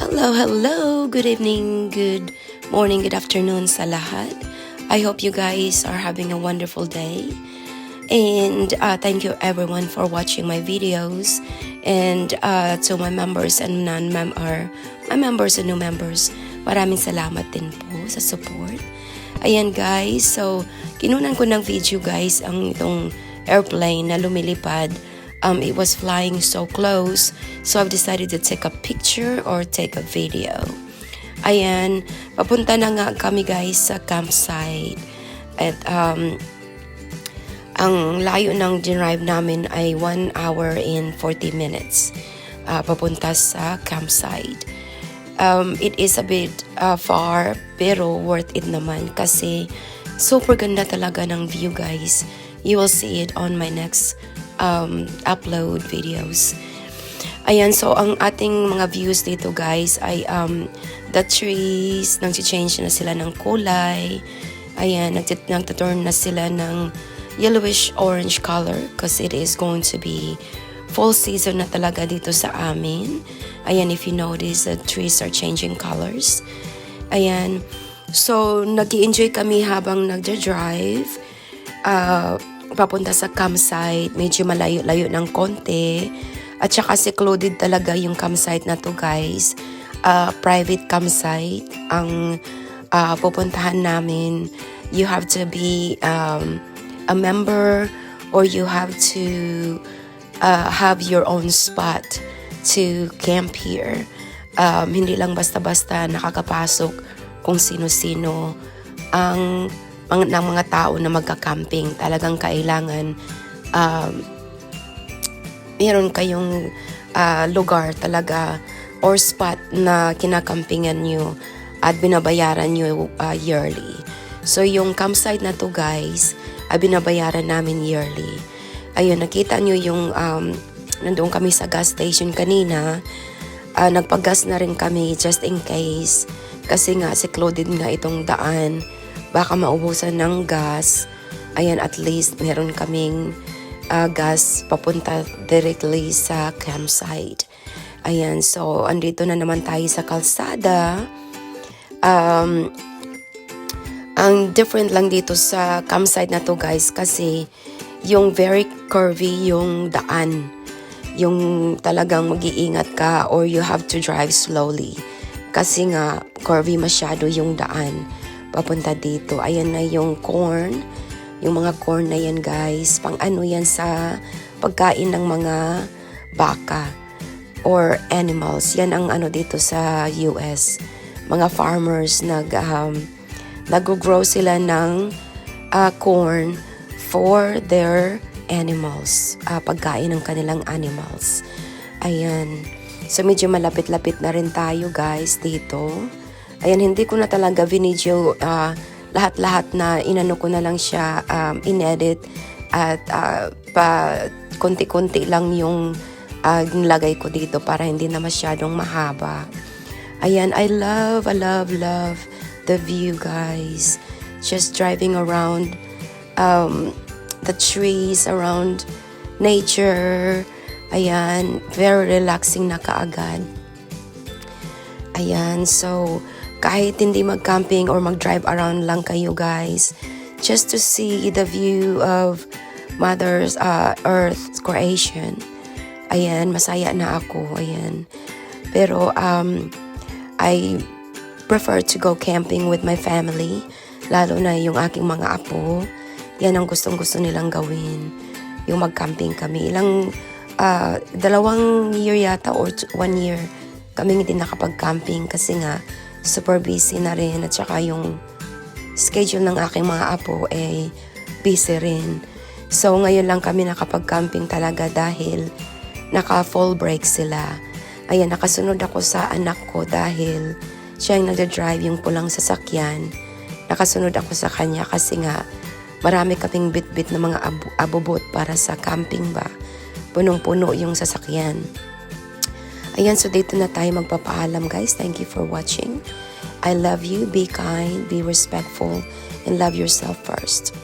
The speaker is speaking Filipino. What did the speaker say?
Hello, hello! Good evening, good morning, good afternoon sa lahat. I hope you guys are having a wonderful day. And thank you everyone for watching my videos. And to my members and my members and new members, maraming salamat din po sa support. Ayan guys, so kinunan ko ng video guys ang itong airplane na lumilipad. It was flying so close, so I've decided to take a picture or take a video. Ayan, papunta na nga kami guys sa campsite. At ang layo ng drive namin ay 1 hour and 40 minutes papunta sa campsite. It is a bit far, pero worth it naman kasi super ganda talaga ng view guys. You will see it on my next upload videos. Ayan, so ang ating mga views dito guys ay the trees, nag-change na sila ng kulay. Ayan, nagtaturn na sila ng yellowish orange color because it is going to be fall season na talaga dito sa amin. Ayan, if you notice, the trees are changing colors. Ayan, so nag-i-enjoy kami habang nagda-drive. Papunta sa campsite, medyo malayo-layo ng konti. At saka secluded talaga yung campsite na to guys. Private campsite ang pupuntahan namin. You have to be a member or you have to have your own spot to camp here. Hindi lang basta-basta nakakapasok kung sino-sino ang ng mga tao na magka-camping. Talagang kailangan meron kayong lugar talaga or spot na kinakampingan nyo at binabayaran nyo yearly. So yung campsite na to guys, binabayaran namin yearly. Ayun, nakita nyo yung nandoon kami sa gas station kanina. Nagpagas na rin kami just in case kasi nga secluded nga itong daan. Baka maubusan ng gas. Ayan, at least meron kaming gas papunta directly sa campsite. Ayan, so andito na naman tayo sa kalsada. Ang different lang dito sa campsite na to guys kasi yung very curvy yung daan. Yung talagang mag-iingat ka or you have to drive slowly. Kasi nga curvy masyado yung daan papunta dito. Ayan na yung corn. Yung mga corn na yan guys. Pang ano yan sa pagkain ng mga baka or animals. Yan ang ano dito sa US. Mga farmers nag-grow sila ng corn for their animals. Pagkain ng kanilang animals. Ayan. So medyo malapit-lapit na rin tayo guys dito. Ayan, hindi ko na talaga video lahat-lahat na inano ko na lang siya inedit at pa konti-konti lang yung nilagay ko dito para hindi na masyadong mahaba. Ayan, I love the view guys. Just driving around the trees, around nature. Ayan, very relaxing na kaagad. Ayan, so kahit hindi mag-camping or mag-drive around lang kayo guys, just to see the view of Mother's Earth's creation. Ayan, masaya na ako. Ayan. Pero I prefer to go camping with my family, lalo na yung aking mga apo. Yan ang gustong-gusto nilang gawin. Yung mag-camping kami. Dalawang year yata or 1 year kami hindi nakapag-camping kasi nga super busy na rin at saka yung schedule ng aking mga apo busy rin. So ngayon lang kami nakapag-camping talaga dahil naka-fall break sila. Ayan, nakasunod ako sa anak ko dahil siya yung nagda-drive yung pulang sasakyan. Nakasunod ako sa kanya kasi nga marami kaming bit-bit na mga abubot para sa camping ba. Punong-puno yung sasakyan. Ayan, so dito na tayo magpapaalam guys. Thank you for watching. I love you. Be kind, be respectful, and love yourself first.